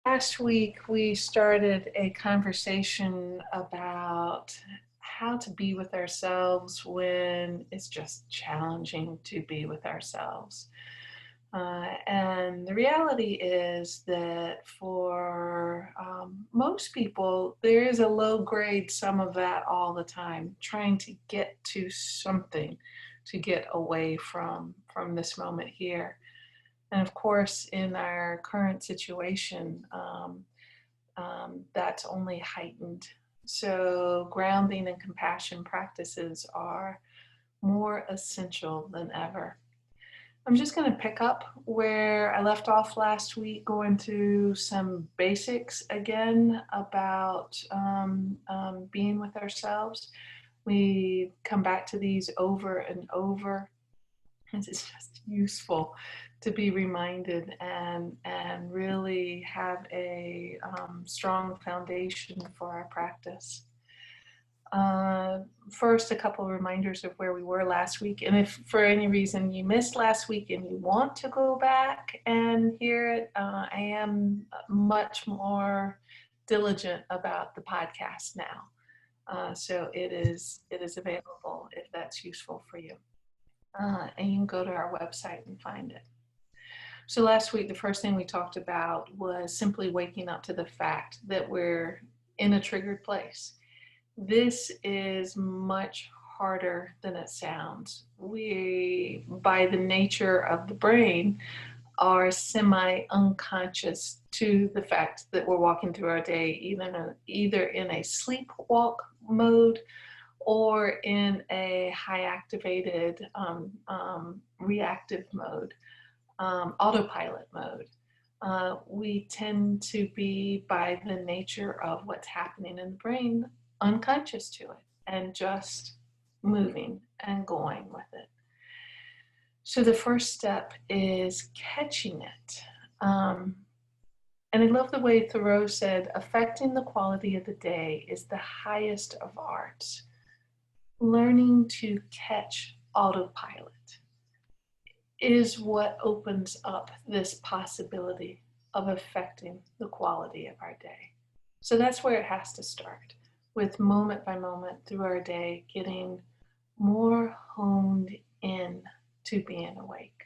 Last week, we started a conversation about how to be with ourselves when it's just challenging to be with ourselves. And the reality is that for most people, there is a low grade sum of that all the time, trying to get to something to get away from this moment here. And of course, in our current situation, that's only heightened. So, grounding and compassion practices are more essential than ever. I'm just going to pick up where I left off last week, going through some basics again about being with ourselves. We come back to these over and over. It's just useful to be reminded and really have a strong foundation for our practice. Uh, First, a couple of reminders of where we were last week. And if for any reason you missed last week and you want to go back and hear it, I am much more diligent about the podcast now. So it is available if that's useful for you. And you can go to our website and find it. So last week, the first thing we talked about was simply waking up to the fact that we're in a triggered place. This is much harder than it sounds. We, by the nature of the brain, are semi-unconscious to the fact that we're walking through our day either in a sleepwalk mode or in a high activated reactive mode, autopilot mode. We tend to be, by the nature of what's happening in the brain, unconscious to it and just moving and going with it. So the first step is catching it. And I love the way Thoreau said, affecting the quality of the day is the highest of arts. Learning to catch autopilot is what opens up this possibility of affecting the quality of our day. So that's where it has to start, with moment by moment through our day, getting more honed in to being awake.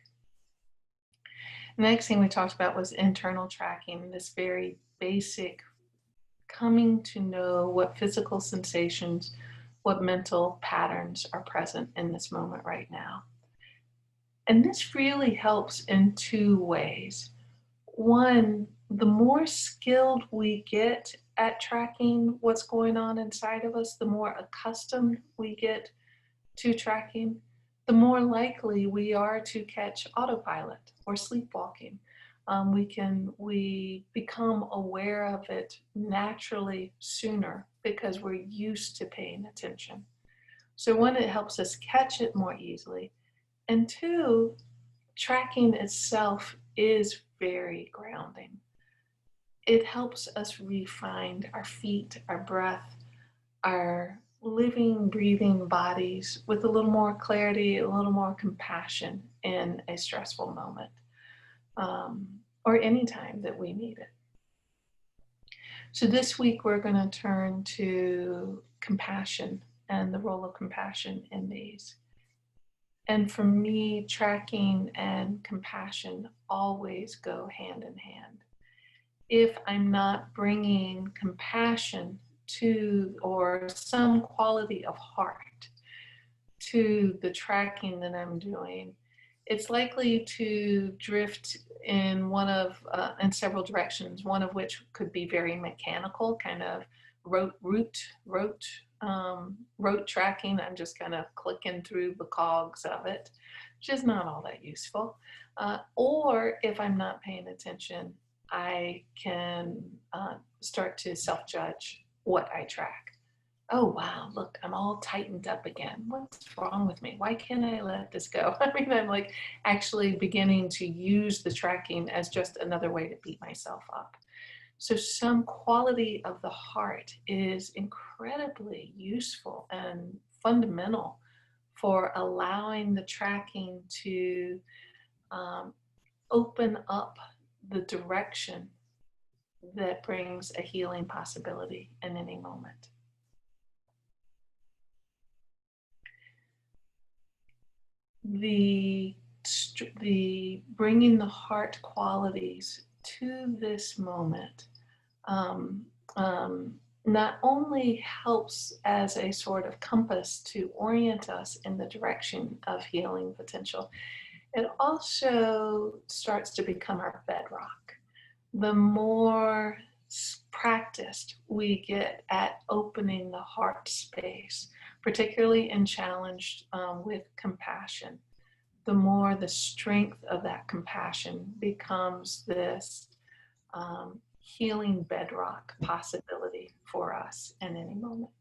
The next thing we talked about was internal tracking, this very basic coming to know what physical sensations, what mental patterns are present in this moment right now. And this really helps in two ways. One, the more skilled we get at tracking what's going on inside of us, the more accustomed we get to tracking, the more likely we are to catch autopilot or sleepwalking. We become aware of it naturally sooner because we're used to paying attention. So one, it helps us catch it more easily. And two, tracking itself is very grounding. It helps us refine our feet, our breath, our living, breathing bodies with a little more clarity, a little more compassion in a stressful moment, or any time that we need it. So this week we're going to turn to compassion and the role of compassion in these. And for me, tracking and compassion always go hand in hand. If I'm not bringing compassion to, or some quality of heart to the tracking that I'm doing, it's likely to drift in in several directions, one of which could be very mechanical, kind of rote tracking. I'm just kind of clicking through the cogs of it, which is not all that useful. Or if I'm not paying attention, I can start to self-judge what I track. Oh, wow, look, I'm all tightened up again. What's wrong with me? Why can't I let this go? I mean, I'm like actually beginning to use the tracking as just another way to beat myself up. So some quality of the heart is incredibly useful and fundamental for allowing the tracking to open up the direction that brings a healing possibility in any moment. The, the bringing the heart qualities to this moment um, um, not only helps as a sort of compass to orient us in the direction of healing potential, it also starts to become our bedrock. The more practiced we get at opening the heart space, particularly in challenged with compassion, the more the strength of that compassion becomes this healing bedrock possibility for us in any moment.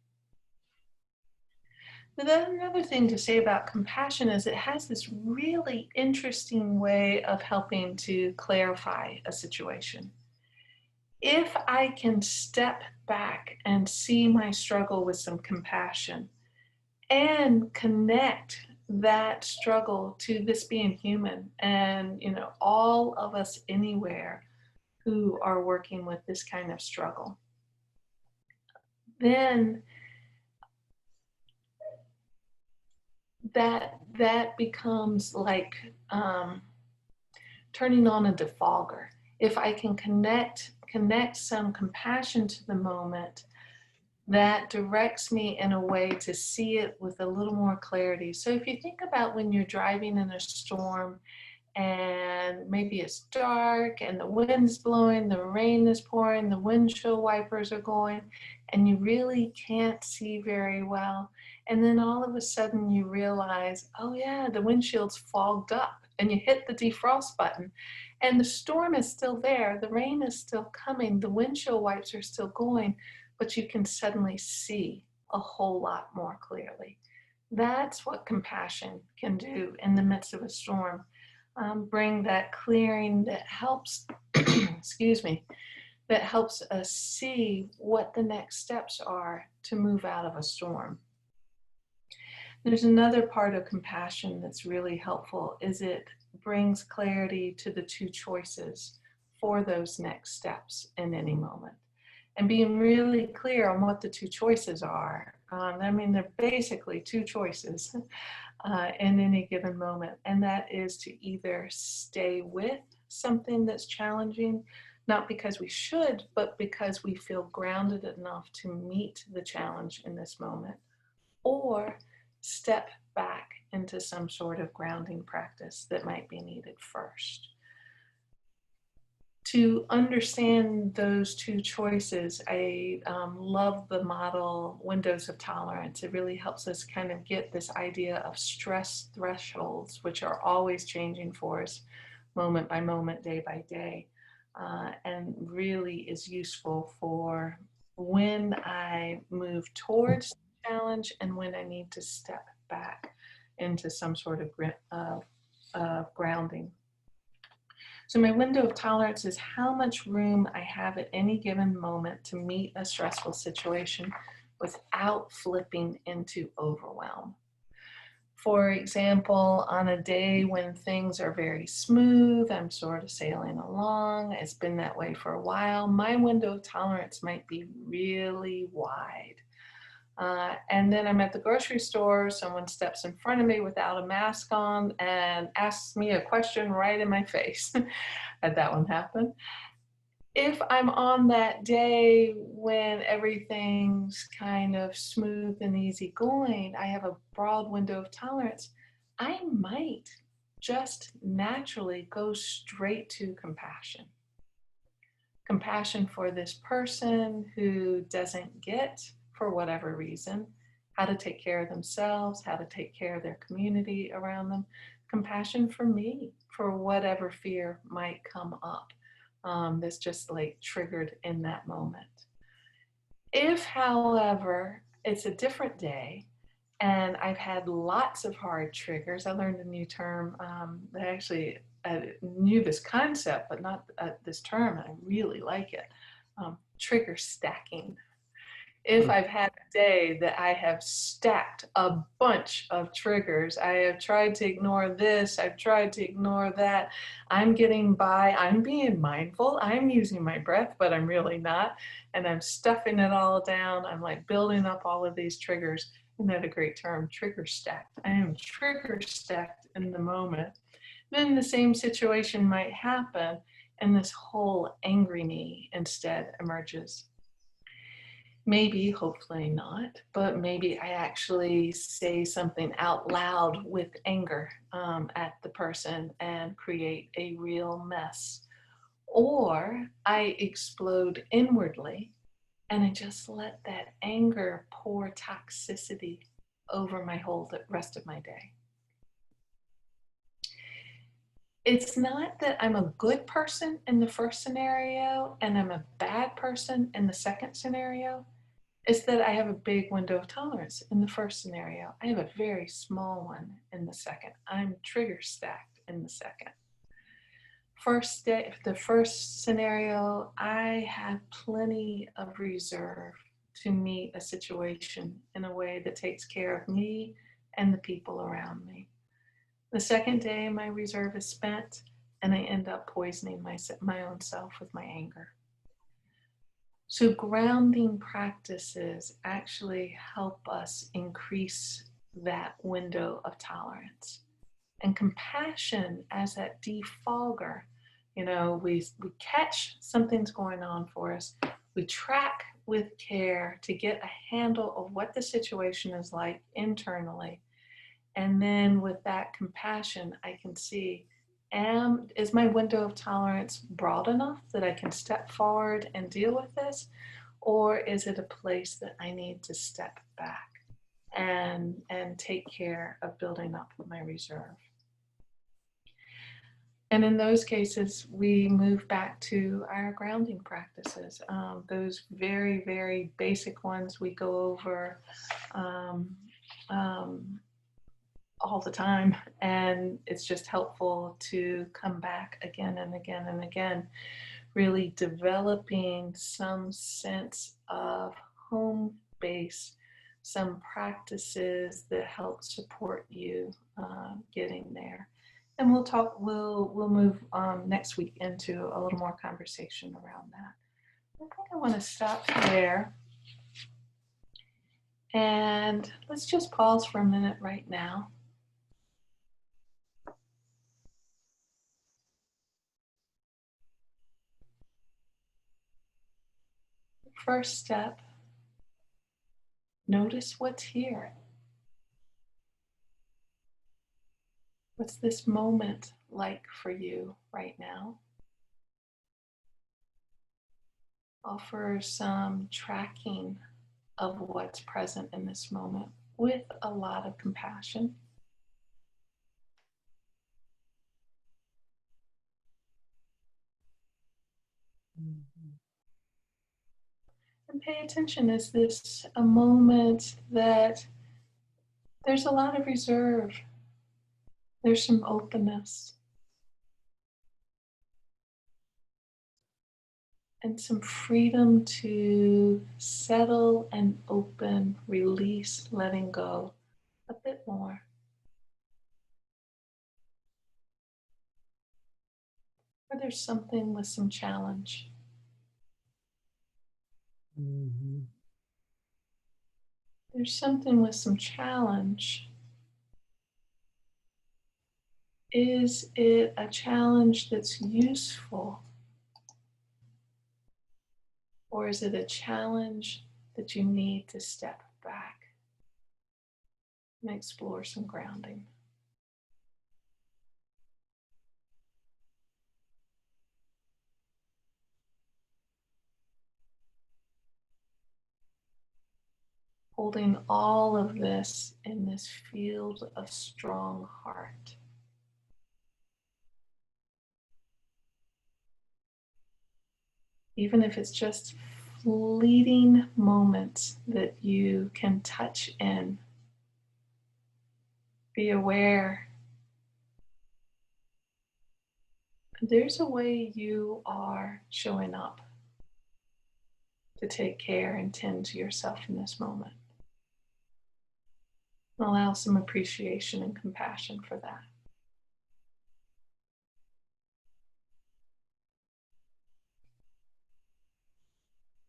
But then another thing to say about compassion is it has this really interesting way of helping to clarify a situation. If I can step back and see my struggle with some compassion and connect that struggle to this being human and, you know, all of us anywhere who are working with this kind of struggle, then that becomes like turning on a defogger. If I can connect some compassion to the moment, that directs me in a way to see it with a little more clarity. So if you think about when you're driving in a storm and maybe it's dark and the wind's blowing, the rain is pouring, the windshield wipers are going, and you really can't see very well. And then all of a sudden you realize, oh yeah, the windshield's fogged up, and you hit the defrost button and the storm is still there, the rain is still coming, the windshield wipes are still going, but you can suddenly see a whole lot more clearly. That's what compassion can do in the midst of a storm. Bring that clearing that helps, excuse me, that helps us see what the next steps are to move out of a storm. There's another part of compassion that's really helpful, is it brings clarity to the two choices for those next steps in any moment. And being really clear on what the two choices are. I mean, they're basically two choices in any given moment. And that is to either stay with something that's challenging, not because we should, but because we feel grounded enough to meet the challenge in this moment, or step back into some sort of grounding practice that might be needed first. To understand those two choices, I love the model Windows of Tolerance. It really helps us kind of get this idea of stress thresholds, which are always changing for us moment by moment, day by day, and really is useful for when I move towards the challenge and when I need to step back into some sort of grounding. So my window of tolerance is how much room I have at any given moment to meet a stressful situation without flipping into overwhelm. For example, on a day when things are very smooth, I'm sort of sailing along, it's been that way for a while, my window of tolerance might be really wide. And then I'm at the grocery store, someone steps in front of me without a mask on and asks me a question right in my face. Had that one happen. If I'm on that day when everything's kind of smooth and easy going, I have a broad window of tolerance, I might just naturally go straight to compassion. Compassion for this person who doesn't get, for whatever reason, how to take care of themselves, how to take care of their community around them. Compassion for me, for whatever fear might come up that's just like triggered in that moment. If, however, it's a different day and I've had lots of hard triggers, I learned a new term that actually I knew this concept, but not this term, and I really like it. Trigger stacking. if I've had a day that I have stacked a bunch of triggers, I have tried to ignore this, I've tried to ignore that, I'm getting by, I'm being mindful, I'm using my breath, but I'm really not, and I'm stuffing it all down, I'm like building up all of these triggers. Isn't that a great term? Trigger stacked. I am trigger stacked in the moment. Then the same situation might happen, and this whole angry me instead emerges. Maybe, hopefully not, but maybe I actually say something out loud with anger at the person and create a real mess. Or I explode inwardly and I just let that anger pour toxicity over my whole rest of my day. It's not that I'm a good person in the first scenario and I'm a bad person in the second scenario. It's that I have a big window of tolerance in the first scenario. I have a very small one in the second. I'm trigger stacked in the second. The first scenario, I have plenty of reserve to meet a situation in a way that takes care of me and the people around me. The second day, my reserve is spent and I end up poisoning my own self with my anger. So grounding practices actually help us increase that window of tolerance. And compassion as that defogger, we catch something's going on for us, we track with care to get a handle of what the situation is like internally. And then with that compassion, I can see, is my window of tolerance broad enough that I can step forward and deal with this? Or is it a place that I need to step back and take care of building up my reserve? And in those cases, we move back to our grounding practices. Those very, very basic ones we go over all the time, and it's just helpful to come back again and again and again, really developing some sense of home base, some practices that help support you getting there. And we'll move next week into a little more conversation around that. I think I want to stop there. And let's just pause for a minute right now. First step, notice what's here. What's this moment like for you right now? Offer some tracking of what's present in this moment with a lot of compassion. Mm-hmm. And pay attention, is this a moment that there's a lot of reserve? There's some openness and some freedom to settle and open, release, letting go a bit more. Or there's something with some challenge. Mm-hmm. There's something with some challenge. Is it a challenge that's useful? Or is it a challenge that you need to step back and explore some grounding? Holding all of this in this field of strong heart. Even if it's just fleeting moments that you can touch in, be aware there's a way you are showing up to take care and tend to yourself in this moment. Allow some appreciation and compassion for that.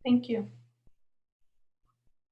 Thank you.